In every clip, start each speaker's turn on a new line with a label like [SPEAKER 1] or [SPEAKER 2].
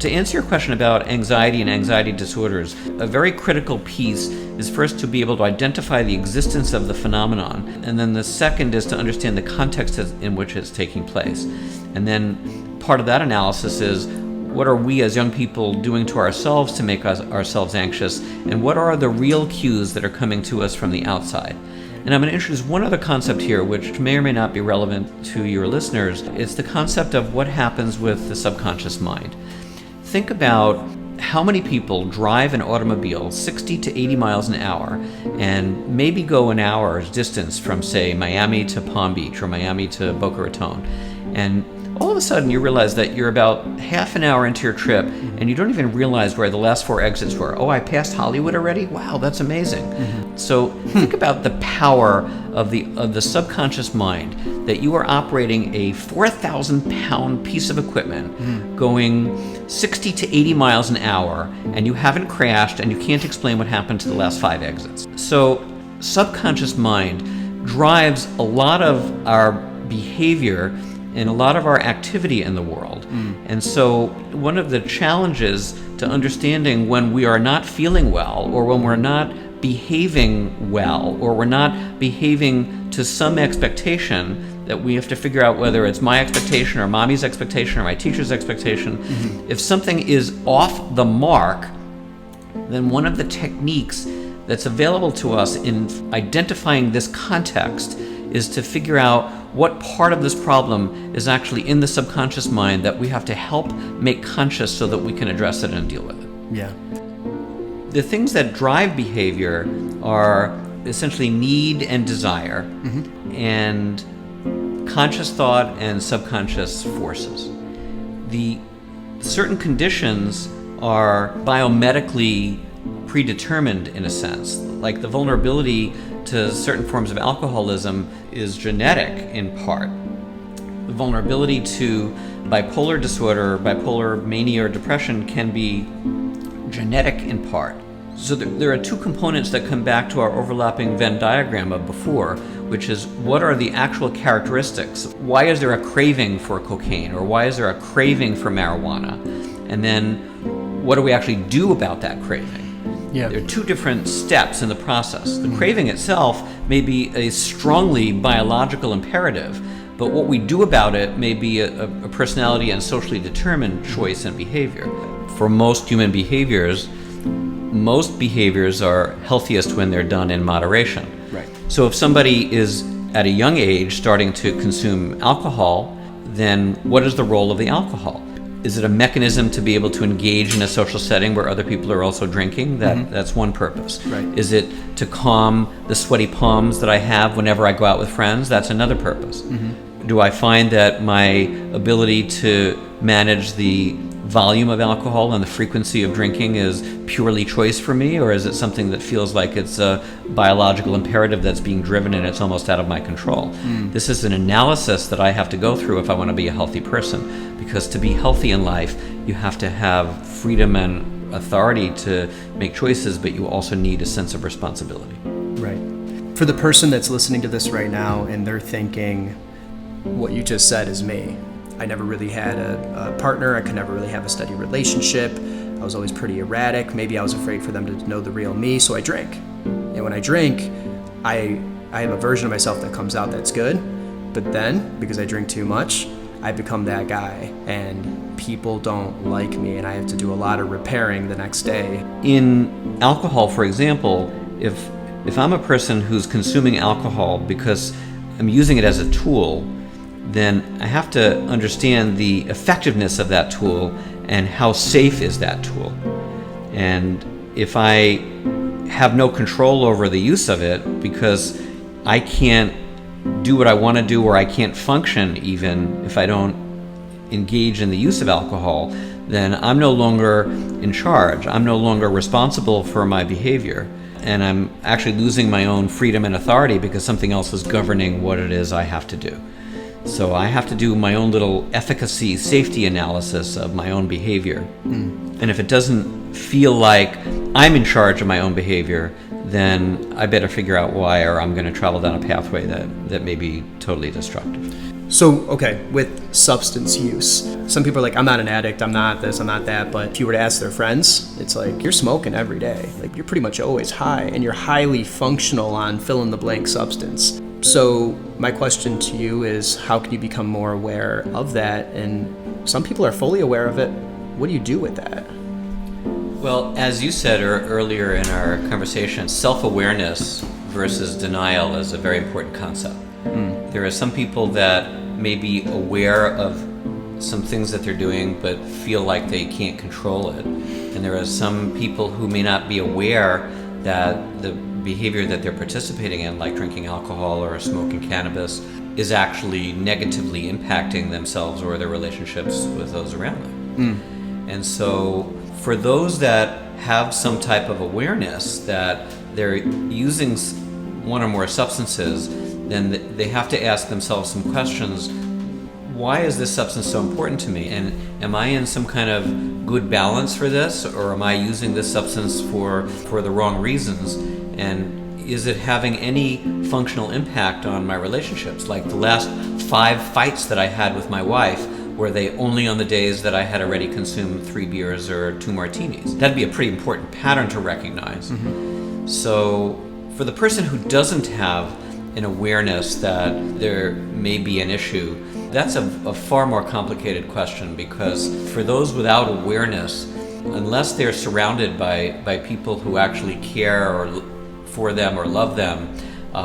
[SPEAKER 1] to answer your question about anxiety and anxiety disorders, a very critical piece is first to be able to identify the existence of the phenomenon, and then the second is to understand the context in which it's taking place. And then part of that analysis is, what are we as young people doing to ourselves to make ourselves anxious, and what are the real cues that are coming to us from the outside? And I'm going to introduce one other concept here, which may or may not be relevant to your listeners. It's the concept of what happens with the subconscious mind. Think about how many people drive an automobile 60 to 80 miles an hour and maybe go an hour's distance from, say, Miami to Palm Beach or Miami to Boca Raton. And all of a sudden you realize that you're about half an hour into your trip and you don't even realize where the last 4 exits were. Oh, I passed Hollywood already? Wow, that's amazing. Mm-hmm. So think about the power of the subconscious mind, that you are operating a 4,000-pound piece of equipment going 60 to 80 miles an hour, and you haven't crashed and you can't explain what happened to the last 5 exits. So subconscious mind drives a lot of our behavior and a lot of our activity in the world. And so one of the challenges to understanding when we are not feeling well, or when we're not behaving well, or we're not behaving to some expectation, that we have to figure out whether it's my expectation or mommy's expectation or my teacher's expectation. If something is off the mark, then one of the techniques that's available to us in identifying this context is to figure out what part of this problem is actually in the subconscious mind that we have to help make conscious so that we can address it and deal with it.
[SPEAKER 2] Yeah.
[SPEAKER 1] The things that drive behavior are essentially need and desire, and conscious thought and subconscious forces. The certain conditions are biomedically predetermined in a sense, like the vulnerability to certain forms of alcoholism is genetic in part. The vulnerability to bipolar disorder, bipolar mania or depression can be genetic in part. So there are 2 components that come back to our overlapping Venn diagram of before, which is, what are the actual characteristics? Why is there a craving for cocaine, or why is there a craving for marijuana? And then what do we actually do about that craving?
[SPEAKER 2] Yeah.
[SPEAKER 1] There are 2 different steps in the process. The craving itself may be a strongly biological imperative, but what we do about it may be a personality and socially determined choice and behavior. For most human behaviors, most behaviors are healthiest when they're done in moderation.
[SPEAKER 2] Right.
[SPEAKER 1] So if somebody is at a young age starting to consume alcohol, then what is the role of the alcohol? Is it a mechanism to be able to engage in a social setting where other people are also drinking? That's one purpose.
[SPEAKER 2] Right.
[SPEAKER 1] Is it to calm the sweaty palms that I have whenever I go out with friends? That's another purpose. Do I find that my ability to manage the volume of alcohol and the frequency of drinking is purely choice for me, or is it something that feels like it's a biological imperative that's being driven and it's almost out of my control? This is an analysis that I have to go through if I want to be a healthy person, because to be healthy in life, you have to have freedom and authority to make choices, but you also need a sense of responsibility.
[SPEAKER 2] Right. For the person that's listening to this right now and they're thinking, what you just said is me. I never really had a partner. I could never really have a steady relationship. I was always pretty erratic. Maybe I was afraid for them to know the real me, so I drink. And when I drink, I have a version of myself that comes out that's good. But then, because I drink too much, I become that guy. And people don't like me, and I have to do a lot of repairing the next day.
[SPEAKER 1] In alcohol, for example, if I'm a person who's consuming alcohol because I'm using it as a tool, then I have to understand the effectiveness of that tool and how safe is that tool. And if I have no control over the use of it because I can't do what I want to do, or I can't function even if I don't engage in the use of alcohol, then I'm no longer in charge. I'm no longer responsible for my behavior. And I'm actually losing my own freedom and authority because something else is governing what it is I have to do. So I have to do my own little efficacy, safety analysis of my own behavior. And if it doesn't feel like I'm in charge of my own behavior, then I better figure out why, or I'm going to travel down a pathway that may be totally destructive.
[SPEAKER 2] So, okay, with substance use, some people are like, I'm not an addict, I'm not this, I'm not that. But if you were to ask their friends, it's like, you're smoking every day. Like, you're pretty much always high, and you're highly functional on fill in the blank substance. So my question to you is, how can you become more aware of that? And some people are fully aware of it. What do you do with that?
[SPEAKER 1] Well, as you said earlier in our conversation, self-awareness versus denial is a very important concept. There are some people that may be aware of some things that they're doing but feel like they can't control it. And there are some people who may not be aware that the behavior that they're participating in, like drinking alcohol or smoking cannabis, is actually negatively impacting themselves or their relationships with those around them. And so for those that have some type of awareness that they're using one or more substances, then they have to ask themselves some questions. Why is this substance so important to me? And am I in some kind of good balance for this? Or am I using this substance for the wrong reasons? And is it having any functional impact on my relationships? Like the last 5 fights that I had with my wife, were they only on the days that I had already consumed 3 beers or 2 martinis? That'd be a pretty important pattern to recognize. So for the person who doesn't have an awareness that there may be an issue, that's a far more complicated question, because for those without awareness, unless they're surrounded by people who actually care for them or love them,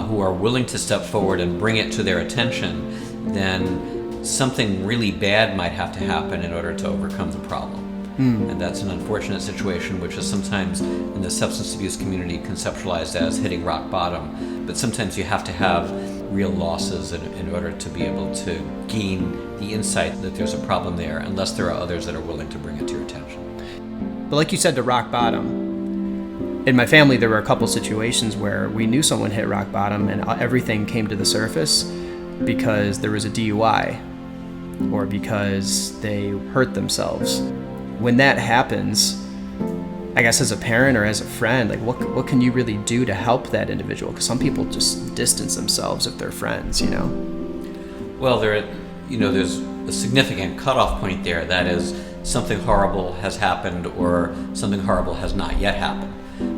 [SPEAKER 1] who are willing to step forward and bring it to their attention, then something really bad might have to happen in order to overcome the problem. And that's an unfortunate situation, which is sometimes in the substance abuse community conceptualized as hitting rock bottom. But sometimes you have to have real losses in order to be able to gain the insight that there's a problem there, unless there are others that are willing to bring it to your attention.
[SPEAKER 2] But like you said, to rock bottom, in my family there were a couple situations where we knew someone hit rock bottom and everything came to the surface because there was a DUI or because they hurt themselves. When that happens, I guess as a parent or as a friend, like what can you really do to help that individual? Because some people just distance themselves if they're friends, you know?
[SPEAKER 1] Well, there's a significant cutoff point there. That is, something horrible has happened or something horrible has not yet happened.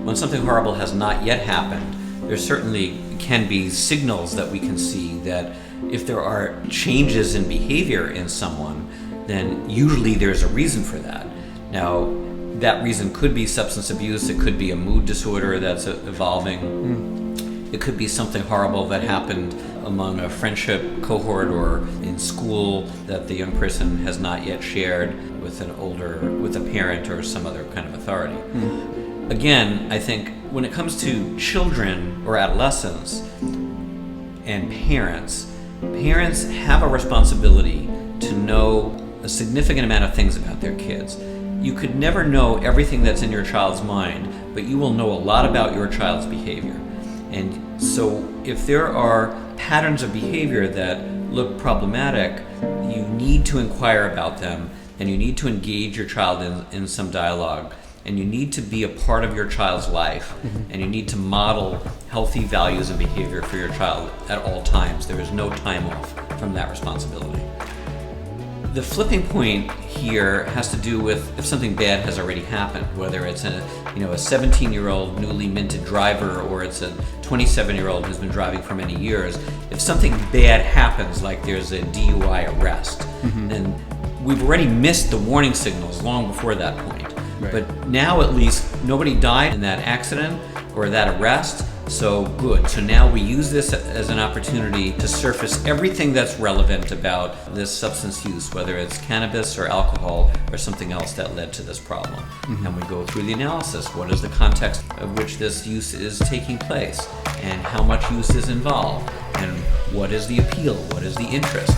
[SPEAKER 1] When something horrible has not yet happened, there certainly can be signals that we can see that if there are changes in behavior in someone, then usually there's a reason for that. Now, that reason could be substance abuse, it could be a mood disorder that's evolving, it could be something horrible that happened among a friendship cohort or in school that the young person has not yet shared with a parent or some other kind of authority. Again, I think when it comes to children or adolescents and parents have a responsibility to know a significant amount of things about their kids. You could never know everything that's in your child's mind, but you will know a lot about your child's behavior. And so if there are patterns of behavior that look problematic, you need to inquire about them, and you need to engage your child in some dialogue, and you need to be a part of your child's life, and you need to model healthy values and behavior for your child at all times. There is no time off from that responsibility. The flipping point here has to do with if something bad has already happened, whether it's a 17-year-old newly minted driver or it's a 27-year-old who's been driving for many years. If something bad happens, like there's a DUI arrest, then we've already missed the warning signals long before that point.
[SPEAKER 2] Right.
[SPEAKER 1] But now at least nobody died in that accident or that arrest, so good. So now we use this as an opportunity to surface everything that's relevant about this substance use, whether it's cannabis or alcohol or something else that led to this problem. And we go through the analysis. What is the context of which this use is taking place? And how much use is involved? And what is the appeal? What is the interest?